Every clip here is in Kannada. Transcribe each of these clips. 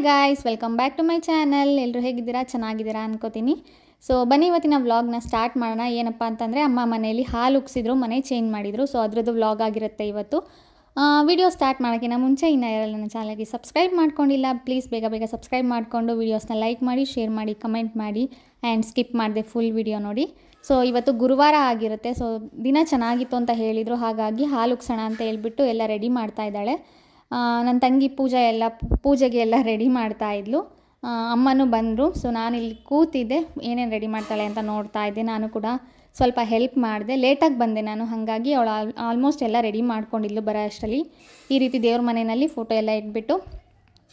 Guys, welcome back to my channel. ಎಲ್ಲರೂ ಹೇಗಿದ್ದೀರಾ? ಚೆನ್ನಾಗಿದ್ದೀರಾ ಅನ್ಕೋತೀನಿ. ಸೊ ಬನ್ನಿ ಇವತ್ತಿನ ವ್ಲಾಗ್ನ ಸ್ಟಾರ್ಟ್ ಮಾಡೋಣ. ಏನಪ್ಪ ಅಂತಂದರೆ ಅಮ್ಮ ಮನೆಯಲ್ಲಿ ಹಾಲು ಉಕ್ಸಿದ್ರು, ಮನೆ ಚೇಂಜ್ ಮಾಡಿದರು. ಸೊ ಅದರದ್ದು ವ್ಲಾಗ್ ಆಗಿರುತ್ತೆ ಇವತ್ತು. ವಿಡಿಯೋ ಸ್ಟಾರ್ಟ್ ಮಾಡೋಕ್ಕಿಂತ ಮುಂಚೆ ಇನ್ನೂ ಯಾರೆಲ್ಲ ನನ್ನ ಚಾನಲ್ಗೆ ಸಬ್ಸ್ಕ್ರೈಬ್ ಮಾಡ್ಕೊಂಡಿಲ್ಲ, ಪ್ಲೀಸ್ ಬೇಗ ಬೇಗ ಸಬ್ಸ್ಕ್ರೈಬ್ ಮಾಡಿಕೊಂಡು ವೀಡಿಯೋಸ್ನ ಲೈಕ್ ಮಾಡಿ, ಶೇರ್ ಮಾಡಿ, ಕಮೆಂಟ್ ಮಾಡಿ ಆ್ಯಂಡ್ ಸ್ಕಿಪ್ ಮಾಡಿದೆ ಫುಲ್ ವಿಡಿಯೋ ನೋಡಿ. ಸೊ ಇವತ್ತು ಗುರುವಾರ ಆಗಿರುತ್ತೆ. ಸೊ ದಿನ ಚೆನ್ನಾಗಿತ್ತು ಅಂತ ಹೇಳಿದರು, ಹಾಗಾಗಿ ಹಾಲು ಉಕ್ಸೋಣ ಅಂತ ಹೇಳ್ಬಿಟ್ಟು ಎಲ್ಲ ರೆಡಿ ಮಾಡ್ತಾ ಇದ್ದಾಳೆ. ನನ್ನ ತಂಗಿ ಪೂಜೆಗೆ ಎಲ್ಲ ರೆಡಿ ಮಾಡ್ತಾಯಿದ್ಲು. ಅಮ್ಮನೂ ಬಂದರು. ಸೊ ನಾನಿಲ್ಲಿ ಕೂತಿದ್ದೆ, ಏನೇನು ರೆಡಿ ಮಾಡ್ತಾಳೆ ಅಂತ ನೋಡ್ತಾ ಇದ್ದೆ. ನಾನು ಕೂಡ ಸ್ವಲ್ಪ ಹೆಲ್ಪ್ ಮಾಡಿದೆ. ಲೇಟಾಗಿ ಬಂದೆ ನಾನು, ಹಾಗಾಗಿ ಅವಳು ಆಲ್ಮೋಸ್ಟ್ ಎಲ್ಲ ರೆಡಿ ಮಾಡ್ಕೊಂಡಿದ್ಲು. ಬರೋ ಅಷ್ಟರಲ್ಲಿ ಈ ರೀತಿ ದೇವ್ರ ಮನೆಯಲ್ಲಿ ಫೋಟೋ ಎಲ್ಲ ಇಟ್ಬಿಟ್ಟು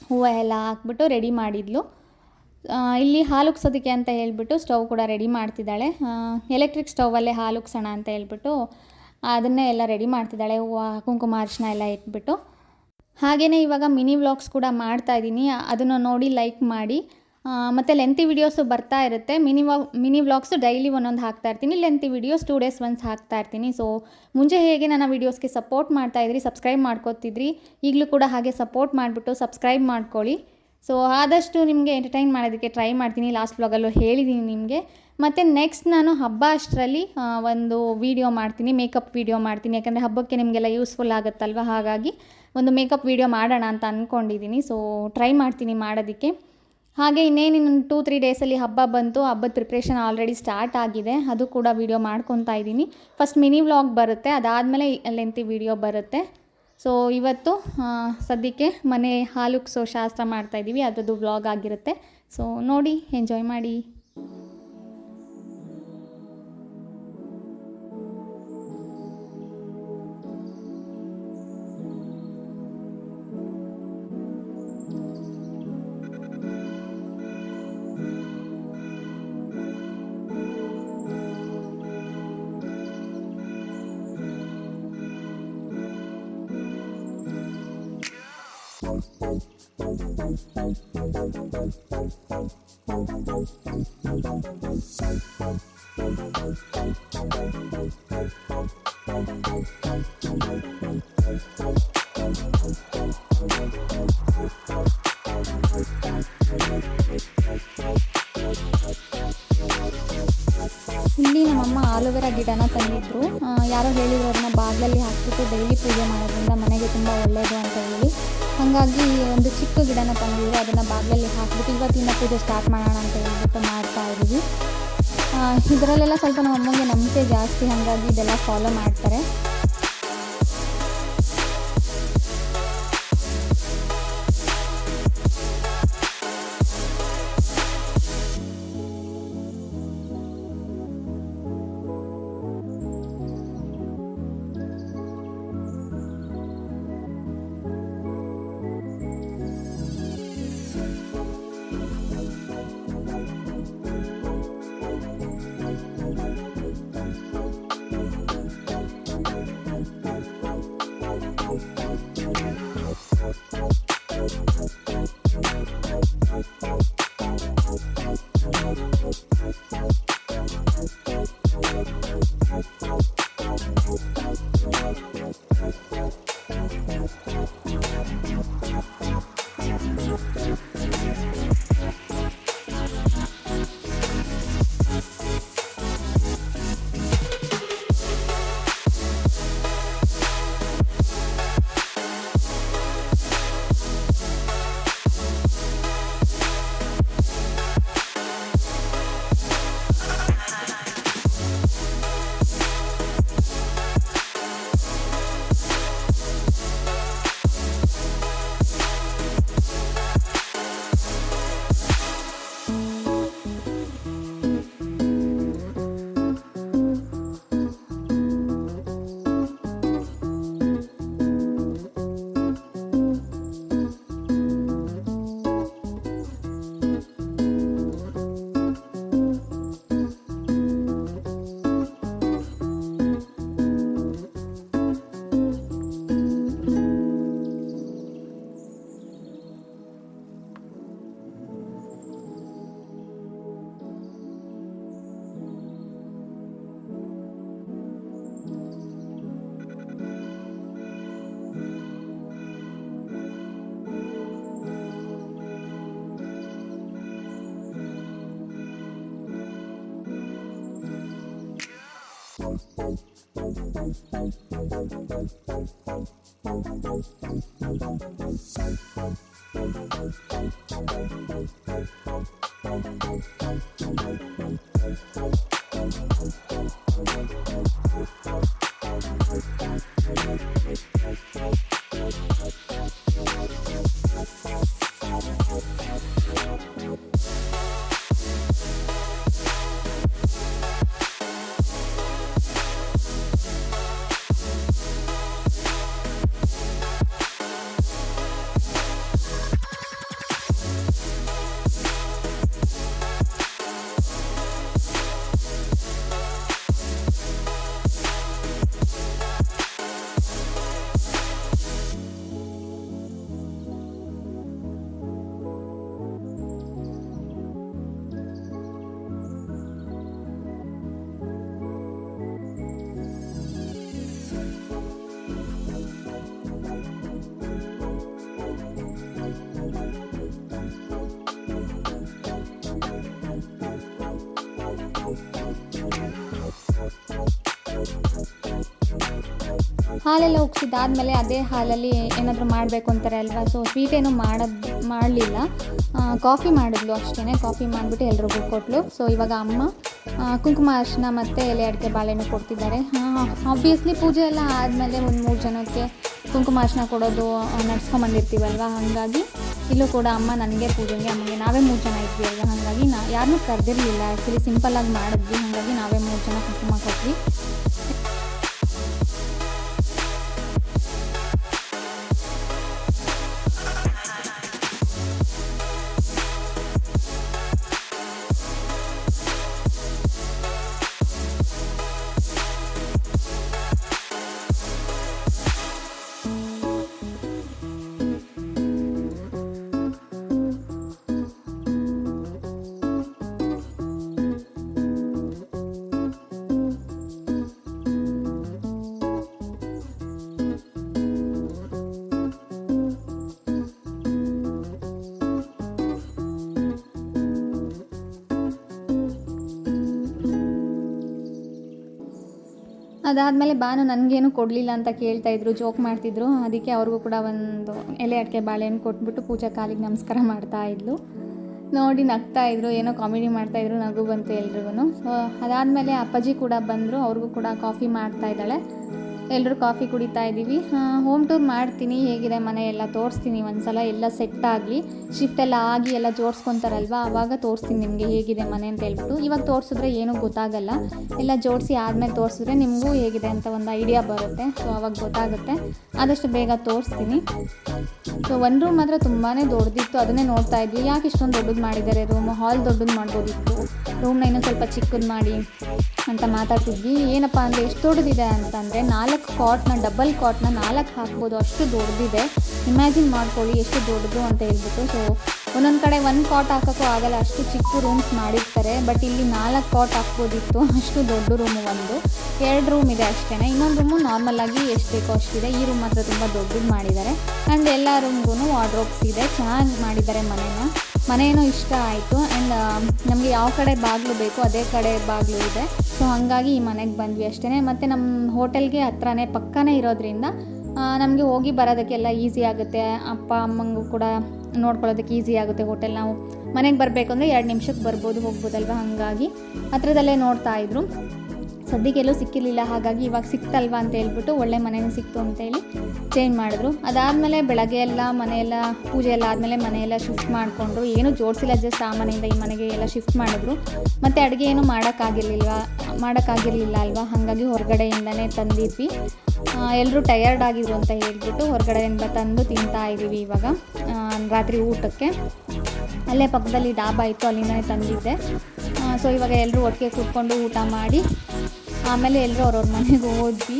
ಹೂವು ಎಲ್ಲ ಹಾಕ್ಬಿಟ್ಟು ರೆಡಿ ಮಾಡಿದ್ಲು. ಇಲ್ಲಿ ಹಾಲು ಉಕ್ಸೋದಕ್ಕೆ ಅಂತ ಹೇಳ್ಬಿಟ್ಟು ಸ್ಟವ್ ಕೂಡ ರೆಡಿ ಮಾಡ್ತಿದ್ದಾಳೆ. ಎಲೆಕ್ಟ್ರಿಕ್ ಸ್ಟವಲ್ಲೇ ಹಾಲು ಉಕ್ಸೋಣ ಅಂತ ಹೇಳ್ಬಿಟ್ಟು ಅದನ್ನೇ ಎಲ್ಲ ರೆಡಿ ಮಾಡ್ತಿದ್ದಾಳೆ. ಹೂವು, ಕುಂಕುಮ, ಅರಿಶಿನ ಎಲ್ಲ ಇಟ್ಬಿಟ್ಟು. ಹಾಗೆಯೇ ಇವಾಗ ಮಿನಿ ವ್ಲಾಗ್ಸ್ ಕೂಡ ಮಾಡ್ತಾಯಿದ್ದೀನಿ, ಅದನ್ನು ನೋಡಿ ಲೈಕ್ ಮಾಡಿ. ಮತ್ತು ಲೆಂತಿ ವೀಡಿಯೋಸು ಬರ್ತಾ ಇರುತ್ತೆ. ಮಿನಿ ವ್ಲಾಗ್ಸು ಡೈಲಿ ಒಂದೊಂದು ಹಾಕ್ತಾಯಿರ್ತೀನಿ, ಲೆಂತಿ ವೀಡಿಯೋಸ್ 2 days once ಹಾಕ್ತಾಯಿರ್ತೀನಿ. ಸೊ ಮುಂಚೆ ಹೇಗೆ ನನ್ನ ವೀಡಿಯೋಸ್ಗೆ ಸಪೋರ್ಟ್ ಮಾಡ್ತಾಯಿದ್ರಿ, ಸಬ್ಸ್ಕ್ರೈಬ್ ಮಾಡ್ಕೋತಿದ್ರಿ, ಈಗಲೂ ಕೂಡ ಹಾಗೆ ಸಪೋರ್ಟ್ ಮಾಡಿಬಿಟ್ಟು ಸಬ್ಸ್ಕ್ರೈಬ್ ಮಾಡ್ಕೊಳ್ಳಿ. ಸೊ ಆದಷ್ಟು ನಿಮಗೆ ಎಂಟರ್ಟೈನ್ ಮಾಡೋದಕ್ಕೆ ಟ್ರೈ ಮಾಡ್ತೀನಿ. ಲಾಸ್ಟ್ ವ್ಲಾಗಲ್ಲೂ ಹೇಳಿದ್ದೀನಿ ನಿಮಗೆ. ಮತ್ತು ನೆಕ್ಸ್ಟ್ ನಾನು ಹಬ್ಬ ಅಷ್ಟರಲ್ಲಿ ಒಂದು ವೀಡಿಯೋ ಮಾಡ್ತೀನಿ, ಮೇಕಪ್ ವೀಡಿಯೋ ಮಾಡ್ತೀನಿ. ಯಾಕಂದರೆ ಹಬ್ಬಕ್ಕೆ ನಿಮಗೆಲ್ಲ ಯೂಸ್ಫುಲ್ ಆಗುತ್ತಲ್ವ, ಹಾಗಾಗಿ ಒಂದು ಮೇಕಪ್ ವೀಡಿಯೋ ಮಾಡೋಣ ಅಂತ ಅಂದ್ಕೊಂಡಿದ್ದೀನಿ. ಸೊ ಟ್ರೈ ಮಾಡ್ತೀನಿ ಮಾಡೋದಕ್ಕೆ. ಹಾಗೆ ಇನ್ನೇನು 2-3 ಡೇಸಲ್ಲಿ ಹಬ್ಬ ಬಂತು. ಹಬ್ಬದ ಪ್ರಿಪ್ರೇಷನ್ ಆಲ್ರೆಡಿ ಸ್ಟಾರ್ಟ್ ಆಗಿದೆ, ಅದು ಕೂಡ ವೀಡಿಯೋ ಮಾಡ್ಕೊತಾ ಇದ್ದೀನಿ. ಫಸ್ಟ್ ಮಿನಿ ವ್ಲಾಗ್ ಬರುತ್ತೆ, ಅದಾದಮೇಲೆ ಲೆಂತಿ ವೀಡಿಯೋ ಬರುತ್ತೆ. ಸೊ ಇವತ್ತು ಸದ್ಯಕ್ಕೆ ಮನೆ ಹಾಲು ಉಕ್ಸೋ ಶಾಸ್ತ್ರ ಮಾಡ್ತಾಯಿದ್ದೀವಿ, ಅದರದ್ದು ವ್ಲಾಗ್ ಆಗಿರುತ್ತೆ. ಸೊ ನೋಡಿ, ಎಂಜಾಯ್ ಮಾಡಿ. ಇಲ್ಲಿ ನಮ್ಮಮ್ಮ ಆಲೋವೆರಾ ಗಿಡನ ತಂದಿದ್ರು. ಯಾರೋ ಹೇಳಿದ್ರು ಅದನ್ನು ಬಾಗಿಲಲ್ಲಿ ಹಾಕ್ಬಿಟ್ಟು ಡೈಲಿ ಪೂಜೆ ಮಾಡೋದ್ರಿಂದ ಮನೆಗೆ ತುಂಬ ಒಳ್ಳೆಯದು ಅಂತ ಹೇಳಿ, ಹಾಗಾಗಿ ಒಂದು ಚಿಕ್ಕ ಗಿಡನ ತಂದಿದ್ರು. ಅದನ್ನು ಬಾಗಿಲಲ್ಲಿ ಹಾಕ್ಬಿಟ್ಟು ಇವತ್ತಿಂದ ಪೂಜೆ ಸ್ಟಾರ್ಟ್ ಮಾಡೋಣ ಅಂತ ಹೇಳ್ಬಿಟ್ಟು ಮಾಡ್ತಾ ಇದ್ದೀವಿ. ಇದರಲ್ಲೆಲ್ಲ ಸ್ವಲ್ಪ ನಮ್ಮ ಅಮ್ಮಂಗೆ ನಂಬಿಕೆ ಜಾಸ್ತಿ, ಹಾಗಾಗಿ ಇದೆಲ್ಲ ಫಾಲೋ ಮಾಡ್ತಾರೆ. ಹಾಲೆಲ್ಲ ಉಗ್ಸಿದ್ದಾದಮೇಲೆ ಅದೇ ಹಾಲಲ್ಲಿ ಏನಾದರೂ ಮಾಡಬೇಕು ಅಂತಾರೆ ಅಲ್ವಾ, ಸೊ ಸ್ವೀಟ್ ಏನು ಮಾಡಲಿಲ್ಲ, ಕಾಫಿ ಮಾಡಿದ್ಲು ಅಷ್ಟೇ. ಕಾಫಿ ಮಾಡಿಬಿಟ್ಟು ಎಲ್ರಿಗೂ ಕೊಟ್ಟಳು. ಸೊ ಇವಾಗ ಅಮ್ಮ ಕುಂಕುಮ ಅರಿಶಿನ ಮತ್ತು ಎಲೆ ಅಡಿಕೆ ಬಾಳೆಹಣ್ಣು ಕೊಡ್ತಿದ್ದಾರೆ. ಆಬ್ವಿಯಸ್ಲಿ ಪೂಜೆ ಎಲ್ಲ ಆದಮೇಲೆ ಒಂದು 3 ಜನಕ್ಕೆ ಕುಂಕುಮ ಅರಿಶಿನ ಕೊಡೋದು ನಡ್ಸ್ಕೊಂಬಂದಿರ್ತೀವಲ್ವ, ಹಾಗಾಗಿ ಇಲ್ಲೂ ಕೂಡ ಅಮ್ಮ ನನಗೆ ಪೂಜೆಗೆ ಅಮ್ಮಗೆ ನಾವೇ 3 ಜನ ಇದ್ವಿ ಅಲ್ವ, ಹಾಗಾಗಿ ಯಾರನ್ನೂ ಕರೆದಿರಲಿಲ್ಲ. ಆ್ಯಕ್ಚುಲಿ ಸಿಂಪಲ್ಲಾಗಿ ಮಾಡಿದ್ವಿ, ಹಾಗಾಗಿ ನಾವೇ 3 ಜನ ಕುಂಕುಮ ಕೊಟ್ವಿ. ಅದಾದಮೇಲೆ ಬಾನು ನನಗೇನು ಕೊಡಲಿಲ್ಲ ಅಂತ ಕೇಳ್ತಾಯಿದ್ರು, ಜೋಕ್ ಮಾಡ್ತಿದ್ರು. ಅದಕ್ಕೆ ಅವ್ರಿಗೂ ಕೂಡ ಒಂದು ಎಲೆ ಅಡಿಕೆ ಬಾಳೆಹಣ್ಣು ಕೊಟ್ಬಿಟ್ಟು ಪೂಜಾ ಕಾಲಿಗೆ ನಮಸ್ಕಾರ ಮಾಡ್ತಾಯಿದ್ಲು. ನೋಡಿ ನಗ್ತಾಯಿದ್ರು, ಏನೋ ಕಾಮಿಡಿ ಮಾಡ್ತಾಯಿದ್ರು, ನಗು ಬಂತು ಎಲ್ರಿಗೂ. ಸೊ ಅದಾದಮೇಲೆ ಅಪ್ಪಾಜಿ ಕೂಡ ಬಂದರು, ಅವ್ರಿಗೂ ಕೂಡ ಕಾಫಿ ಮಾಡ್ತಾಯಿದ್ದಾಳೆ. ಎಲ್ಲರೂ ಕಾಫಿ ಕುಡಿತಾ ಇದ್ದೀವಿ. ಹೋಮ್ ಟೂರ್ ಮಾಡ್ತೀನಿ, ಹೇಗಿದೆ ಮನೆ ಎಲ್ಲ ತೋರಿಸ್ತೀನಿ ಒಂದ್ಸಲ, ಎಲ್ಲ ಸೆಟ್ ಆಗಲಿ, ಶಿಫ್ಟ್ ಎಲ್ಲ ಆಗಿ ಎಲ್ಲ ಜೋಡಿಸ್ಕೊತಾರಲ್ವ, ಆವಾಗ ತೋರಿಸ್ತೀನಿ ನಿಮಗೆ ಹೇಗಿದೆ ಮನೆ ಅಂತ ಹೇಳ್ಬಿಟ್ಟು. ಇವಾಗ ತೋರಿಸಿದ್ರೆ ಏನೂ ಗೊತ್ತಾಗಲ್ಲ, ಎಲ್ಲ ಜೋಡಿಸಿ ಆದಮೇಲೆ ತೋರಿಸಿದ್ರೆ ನಿಮಗೂ ಹೇಗಿದೆ ಅಂತ ಒಂದು ಐಡಿಯಾ ಬರುತ್ತೆ. ಸೊ ಅವಾಗ ಗೊತ್ತಾಗುತ್ತೆ, ಆದಷ್ಟು ಬೇಗ ತೋರಿಸ್ತೀನಿ. ಸೊ ಒಂದು ರೂಮ್ ಮಾತ್ರ ತುಂಬಾ ದೊಡ್ಡದಿತ್ತು, ಅದನ್ನೇ ನೋಡ್ತಾ ಇದ್ವಿ. ಯಾಕೆ ಇಷ್ಟೊಂದು ದೊಡ್ಡದು ಮಾಡಿದ್ದಾರೆ ರೂಮ್, ಹಾಲ್ ದೊಡ್ಡದು ಮಾಡ್ಬೋದಿತ್ತು, ರೂಮ್ನ ಇನ್ನೂ ಸ್ವಲ್ಪ ಚಿಕ್ಕದು ಮಾಡಿ ಅಂತ ಮಾತಾಡ್ತಿದ್ವಿ. ಏನಪ್ಪ ಅಂದರೆ ಎಷ್ಟು ದೊಡ್ಡದಿದೆ ಅಂತಂದರೆ 4 ಕಾಟ್ನ, ಡಬಲ್ ಕಾಟ್ನ 4 ಹಾಕ್ಬೋದು, ಅಷ್ಟು ದೊಡ್ಡದಿದೆ. ಇಮ್ಯಾಜಿನ್ ಮಾಡ್ಕೊಳ್ಳಿ ಎಷ್ಟು ದೊಡ್ಡದು ಅಂತ ಹೇಳ್ಬಿಟ್ಟು. ಸೊ ಒಂದೊಂದು ಕಡೆ 1 ಕಾಟ್ ಹಾಕೋಕ್ಕೂ ಆಗಲ್ಲ, ಅಷ್ಟು ಚಿಕ್ಕ ರೂಮ್ಸ್ ಮಾಡಿರ್ತಾರೆ. ಬಟ್ ಇಲ್ಲಿ 4 ಕಾಟ್ ಹಾಕ್ಬೋದಿತ್ತು, ಅಷ್ಟು ದೊಡ್ಡ ರೂಮು. 2 ರೂಮ್ ಇದೆ ಅಷ್ಟೇ, ಇನ್ನೊಂದು ರೂಮು ನಾರ್ಮಲಾಗಿ ಎಷ್ಟು ಬೇಕೋ ಅಷ್ಟಿದೆ. ಈ ರೂಮ್ ಮಾತ್ರ ತುಂಬ ದೊಡ್ಡದು ಮಾಡಿದ್ದಾರೆ. ಆ್ಯಂಡ್ ಎಲ್ಲ ರೂಮ್ಗೂ ವಾರ್ಡ್ರೋಬ್ಸ್ ಇದೆ, ಚೆನ್ನಾಗಿ ಮಾಡಿದ್ದಾರೆ ಮನೇನೂ ಇಷ್ಟ ಆಯಿತು. ಆ್ಯಂಡ್ ನಮಗೆ ಯಾವ ಕಡೆ ಬಾಗಿಲು ಬೇಕು ಅದೇ ಕಡೆ ಬಾಗಿಲು ಇದೆ. ಸೊ ಹಾಗಾಗಿ ಈ ಮನೆಗೆ ಬಂದ್ವಿ ಅಷ್ಟೇ. ಮತ್ತು ನಮ್ಮ ಹೋಟೆಲ್ಗೆ ಹತ್ರನೇ ಪಕ್ಕನೇ ಇರೋದ್ರಿಂದ ನಮಗೆ ಹೋಗಿ ಬರೋದಕ್ಕೆಲ್ಲ ಈಸಿ ಆಗುತ್ತೆ. ಅಪ್ಪ ಅಮ್ಮಂಗೂ ಕೂಡ ನೋಡ್ಕೊಳ್ಳೋದಕ್ಕೆ ಈಸಿ ಆಗುತ್ತೆ. ಹೋಟೆಲ್ ನಾವು ಮನೆಗೆ ಬರಬೇಕು ಅಂದರೆ 2 ನಿಮಿಷಕ್ಕೆ ಬರ್ಬೋದು, ಹೋಗ್ಬೋದಲ್ವ, ಹಾಗಾಗಿ ಹತ್ರದಲ್ಲೇ ನೋಡ್ತಾಯಿದ್ರು. ಸದ್ಯಕ್ಕೆಲ್ಲೂ ಸಿಕ್ಕಿರಲಿಲ್ಲ, ಹಾಗಾಗಿ ಇವಾಗ ಸಿಕ್ತಲ್ವ ಅಂತ ಹೇಳ್ಬಿಟ್ಟು ಒಳ್ಳೆ ಮನೆಯೂ ಸಿಕ್ತು ಅಂತೇಳಿ ಚೇಂಜ್ ಮಾಡಿದ್ರು. ಅದಾದಮೇಲೆ ಬೆಳಗ್ಗೆ ಎಲ್ಲ ಮನೆಯೆಲ್ಲ ಪೂಜೆ ಎಲ್ಲ ಆದಮೇಲೆ ಮನೆಯೆಲ್ಲ ಶಿಫ್ಟ್ ಮಾಡಿಕೊಂಡ್ರು. ಏನೂ ಜೋಡಿಸಿಲ್ಲ, ಜಸ್ಟ್ ಆ ಮನೆಯಿಂದ ಈ ಮನೆಗೆ ಎಲ್ಲ ಶಿಫ್ಟ್ ಮಾಡಿದ್ರು. ಮತ್ತು ಅಡುಗೆ ಏನೂ ಮಾಡೋಕ್ಕಾಗಿರಲಿಲ್ಲ ಅಲ್ವಾ, ಹಾಗಾಗಿ ಹೊರಗಡೆಯಿಂದನೇ ತಂದಿದ್ವಿ. ಎಲ್ಲರೂ ಟಯರ್ಡ್ ಆಗಿದ್ರು ಅಂತ ಹೇಳ್ಬಿಟ್ಟು ಹೊರಗಡೆಯಿಂದ ತಂದು ತಿಂತಾ ಇದ್ದೀವಿ ಇವಾಗ ರಾತ್ರಿ ಊಟಕ್ಕೆ. ಅಲ್ಲೇ ಪಕ್ಕದಲ್ಲಿ ಡಾಬಾ ಇತ್ತು, ಅಲ್ಲಿಂದನೇ ತಂದಿದ್ದೆ. ಸೊ ಇವಾಗ ಎಲ್ಲರೂ ಒಟ್ಟಿಗೆ ಕೂತ್ಕೊಂಡು ಊಟ ಮಾಡಿ ಆಮೇಲೆ ಎಲ್ಲರೂ ಅವ್ರವ್ರ ಮನೆಗೆ ಹೋದ್ವಿ.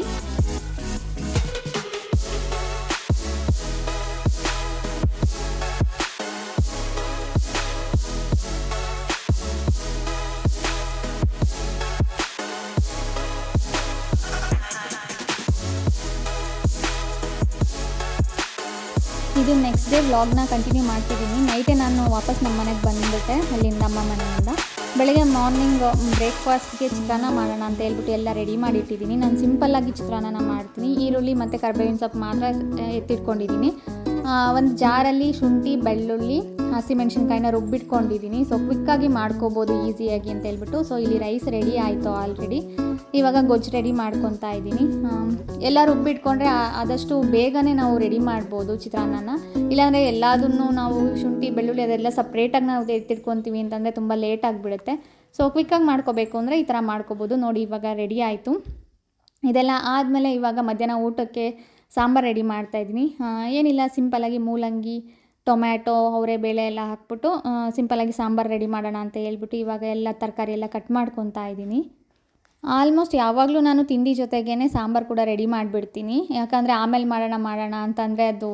ಇದು ನೆಕ್ಸ್ಟ್ ಡೇ ವ್ಲಾಗ್ನ ಕಂಟಿನ್ಯೂ ಮಾಡ್ತಿದ್ದೀನಿ. ನೈಟೇ ನಾನು ವಾಪಸ್ ನಮ್ಮ ಮನೆಗೆ ಬಂದುಬಿಟ್ಟೆ ಅಲ್ಲಿಂದ, ಅಮ್ಮ ಮನೆಯಿಂದ. ಬೆಳಗ್ಗೆ ಮಾರ್ನಿಂಗ್ ಬ್ರೇಕ್ಫಾಸ್ಟ್ಗೆ ಚಿತ್ರಾನ್ನ ಮಾಡೋಣ ಅಂತ ಹೇಳ್ಬಿಟ್ಟು ಎಲ್ಲ ರೆಡಿ ಮಾಡಿಟ್ಟಿದ್ದೀನಿ. ನಾನು ಸಿಂಪಲ್ಲಾಗಿ ಚಿತ್ರಾನ್ನ ಮಾಡ್ತೀನಿ. ಈರುಳ್ಳಿ ಮತ್ತು ಕರಿಬೇವಿನ ಸೊಪ್ಪು ಮಾತ್ರ ಎತ್ತಿಟ್ಕೊಂಡಿದ್ದೀನಿ. ಒಂದು ಜಾರಲ್ಲಿ ಶುಂಠಿ, ಬೆಳ್ಳುಳ್ಳಿ, ಹಸಿಮೆಣ್ಸಿನ್ಕಾಯಿನ ರುಬ್ಬಿಟ್ಕೊಂಡಿದ್ದೀನಿ. ಸೊ ಕ್ವಿಕ್ಕಾಗಿ ಮಾಡ್ಕೋಬೋದು ಈಸಿಯಾಗಿ ಅಂತ ಹೇಳ್ಬಿಟ್ಟು. ಸೊ ಇಲ್ಲಿ ರೈಸ್ ರೆಡಿ ಆಯಿತು ಆಲ್ರೆಡಿ. ಇವಾಗ ಗೊಜ್ಜು ರೆಡಿ ಮಾಡ್ಕೊತಾ ಇದ್ದೀನಿ. ಎಲ್ಲ ರುಬ್ಬಿಟ್ಕೊಂಡ್ರೆ ಆದಷ್ಟು ಬೇಗನೆ ನಾವು ರೆಡಿ ಮಾಡ್ಬೋದು ಚಿತ್ರಾನ್ನನ. ಇಲ್ಲಾಂದರೆ ಎಲ್ಲದನ್ನು ನಾವು ಶುಂಠಿ, ಬೆಳ್ಳುಳ್ಳಿ ಅದೆಲ್ಲ ಸಪ್ರೇಟಾಗಿ ನಾವು ಎತ್ತಿಟ್ಕೊತೀವಿ ಅಂತಂದರೆ ತುಂಬ ಲೇಟ್ ಆಗಿಬಿಡುತ್ತೆ. ಸೊ ಕ್ವಿಕ್ಕಾಗಿ ಮಾಡ್ಕೋಬೇಕು ಅಂದರೆ ಈ ಥರ ಮಾಡ್ಕೋಬೋದು. ನೋಡಿ ಇವಾಗ ರೆಡಿ ಆಯಿತು. ಇದೆಲ್ಲ ಆದಮೇಲೆ ಇವಾಗ ಮಧ್ಯಾಹ್ನ ಊಟಕ್ಕೆ ಸಾಂಬಾರು ರೆಡಿ ಮಾಡ್ತಾಯಿದ್ದೀನಿ. ಏನಿಲ್ಲ, ಸಿಂಪಲ್ಲಾಗಿ ಮೂಲಂಗಿ, ಟೊಮ್ಯಾಟೊ, ಅವರೆಬೇಳೆ ಎಲ್ಲ ಹಾಕ್ಬಿಟ್ಟು ಸಿಂಪಲ್ಲಾಗಿ ಸಾಂಬಾರು ರೆಡಿ ಮಾಡೋಣ ಅಂತ ಹೇಳ್ಬಿಟ್ಟು ಇವಾಗ ಎಲ್ಲ ತರಕಾರಿ ಎಲ್ಲ ಕಟ್ ಮಾಡ್ಕೊತಾ ಇದ್ದೀನಿ. ಆಲ್ಮೋಸ್ಟ್ ಯಾವಾಗಲೂ ನಾನು ತಿಂಡಿ ಜೊತೆಗೇ ಸಾಂಬಾರು ಕೂಡ ರೆಡಿ ಮಾಡಿಬಿಡ್ತೀನಿ. ಯಾಕಂದರೆ ಆಮೇಲೆ ಮಾಡೋಣ ಅಂತಂದರೆ ಅದು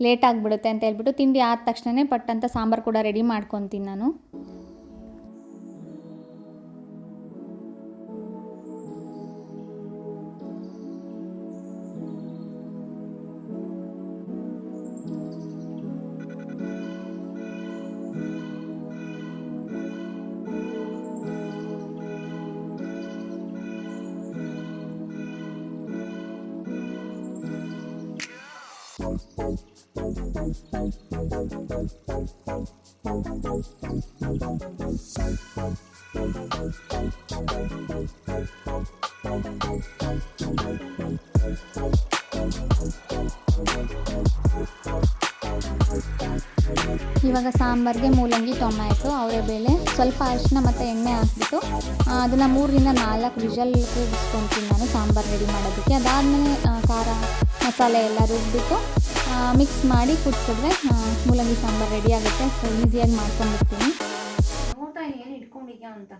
ಲೇಟ್ ಆಗಿಬಿಡುತ್ತೆ ಅಂತ ಹೇಳ್ಬಿಟ್ಟು ತಿಂಡಿ ಆದ ತಕ್ಷಣವೇ ಪಟ್ಟಂತ ಸಾಂಬಾರು ಕೂಡ ರೆಡಿ ಮಾಡ್ಕೊತೀನಿ ನಾನು. ಇವಾಗ ಸಾಂಬಾರಿಗೆ ಮೂಲಂಗಿ, ಟೊಮ್ಯಾಟೊ, ಅವರೆಬೇಳೆ, ಸ್ವಲ್ಪ ಅರಿಶಿನ ಮತ್ತು ಎಣ್ಣೆ ಹಾಕ್ಬಿಟ್ಟು ಅದನ್ನು 3ರಿಂದ 4 ವಿಷಲ್ ಕೂಗಿಸ್ಕೊತೀನಿ ನಾನು ಸಾಂಬಾರು ರೆಡಿ ಮಾಡೋದಕ್ಕೆ. ಅದಾದಮೇಲೆ ಖಾರ ಮಸಾಲೆ ಎಲ್ಲ ರುಬ್ಬಿಟ್ಟು ಮಿಕ್ಸ್ ಮಾಡಿ ಕುದಿಸಿದ್ರೆ ಮೂಲಂಗಿ ಸಾಂಬಾರು ರೆಡಿ ಆಗುತ್ತೆ. ಸೊ ಈಸಿಯಾಗಿ ಮಾಡ್ಕೊಂಡ್ಬಿಡ್ತೀನಿ. ಊಟ ಏನು ಇಟ್ಕೊಂಡಿದ್ಯಾ ಅಂತ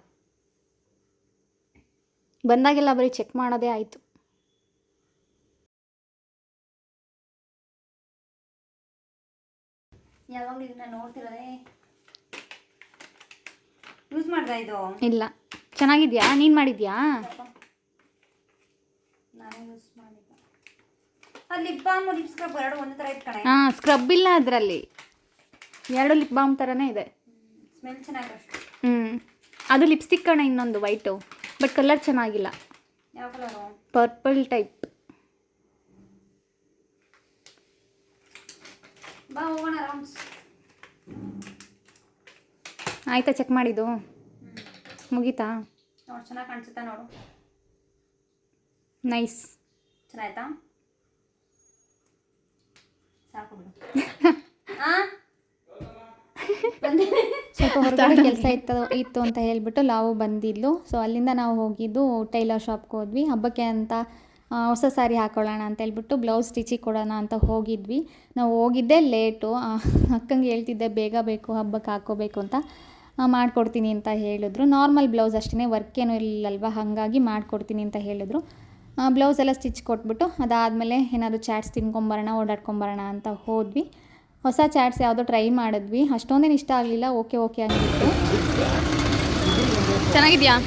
ಬಂದಾಗೆಲ್ಲ ಬರೀ ಚೆಕ್ ಮಾಡೋದೇ ಆಯಿತು. ಯಾವಾಗಲೂ ಇದನ್ನ ನೋಡ್ತಿರೋದೇ. ಯೂಸ್ ಮಾಡ್ದಾ ಇದು? ಇಲ್ಲ. ಚೆನ್ನಾಗಿದ್ಯಾ? ನೀನು ಮಾಡಿದ್ಯಾ? ನಾನೇ ಯೂಸ್ ಮಾಡಿದ್ದೆ. ಅದು ಲಿಪ್ ಬಾಮ್, ಲಿಪ್ ಸ್ಕ್ರಬ್ ಎರಡು ಒಂದೇ ಥರ ಇತ್ತು ಕಣೆ. ಹಾಂ, ಸ್ಕ್ರಬ್ ಇಲ್ಲ ಅದರಲ್ಲಿ. 2 ಲಿಪ್ ಬಾಮ್ ಥರನೇ ಇದೆ. ಸ್ಮೆಲ್ ಚೆನ್ನಾಗಿದೆ ಅಷ್ಟು. ಅದು ಲಿಪ್ಸ್ಟಿಕ್ ಕಣ, ಇನ್ನೊಂದು ವೈಟು, ಬಟ್ ಕಲರ್ ಚೆನ್ನಾಗಿಲ್ಲ. ಯಾವ ಕಲರು? Purple type. ಬಾ ಹೋಗೋಣ ರೌಂಡ್ಸ್. ಆಯಿತಾ ಚೆಕ್ ಮಾಡಿದ್ದು? ಮುಗೀತಾ? ನೋಡು ಚೆನ್ನಾಗಿ ಕಾಣಿಸುತ್ತಾ ನೋಡು. ನೈಸ್. ಚೆನ್ನಾಯ್ತಾ? ಸಾಕು ಬಿಡು. ಸ್ವಲ್ಪ ಹೊರಗಡೆ ಕೆಲಸ ಇತ್ತು ಅಂತ ಹೇಳ್ಬಿಟ್ಟು ನಾವು ಬಂದಿದ್ಲು. ಸೊ ಅಲ್ಲಿಂದ ನಾವು ಹೋಗಿದ್ದು ಟೈಲರ್ ಶಾಪ್ಗೆ ಹೋದ್ವಿ. ಹಬ್ಬಕ್ಕೆ ಅಂತ ಹೊಸ ಸ್ಯಾರಿ ಹಾಕೊಳ್ಳೋಣ ಅಂತ ಹೇಳ್ಬಿಟ್ಟು ಬ್ಲೌಸ್ ಸ್ಟಿಚಿಗೆ ಕೊಡೋಣ ಅಂತ ಹೋಗಿದ್ವಿ. ನಾವು ಹೋಗಿದ್ದೆ ಲೇಟು. ಅಕ್ಕಂಗೆ ಹೇಳ್ತಿದ್ದೆ ಬೇಗ ಬೇಕು ಹಬ್ಬಕ್ಕೆ ಹಾಕ್ಕೋಬೇಕು ಅಂತ. ಮಾಡಿಕೊಡ್ತೀನಿ ಅಂತ ಹೇಳಿದ್ರು. ನಾರ್ಮಲ್ ಬ್ಲೌಸ್ ಅಷ್ಟೇ, ವರ್ಕ್ ಏನೂ ಇಲ್ಲಲ್ವ, ಹಾಗಾಗಿ ಮಾಡಿಕೊಡ್ತೀನಿ ಅಂತ ಹೇಳಿದ್ರು. ಬ್ಲೌಸ್ ಎಲ್ಲ ಸ್ಟಿಚ್ ಕೊಟ್ಬಿಟ್ಟು ಅದಾದಮೇಲೆ ಏನಾದರೂ ಚಾಟ್ಸ್ ತಿನ್ಕೊಂಬರೋಣ, ಓಡಾಡ್ಕೊಂಬರೋಣ ಅಂತ ಹೋದ್ವಿ. ಹೊಸ ಚಾಟ್ಸ್ ಯಾವುದೋ ಟ್ರೈ ಮಾಡಿದ್ವಿ. ಅಷ್ಟೊಂದೇನು ಇಷ್ಟ ಆಗಲಿಲ್ಲ. ಓಕೆ ಆಗಿತ್ತು. ಚೆನ್ನಾಗಿದೆಯಾ?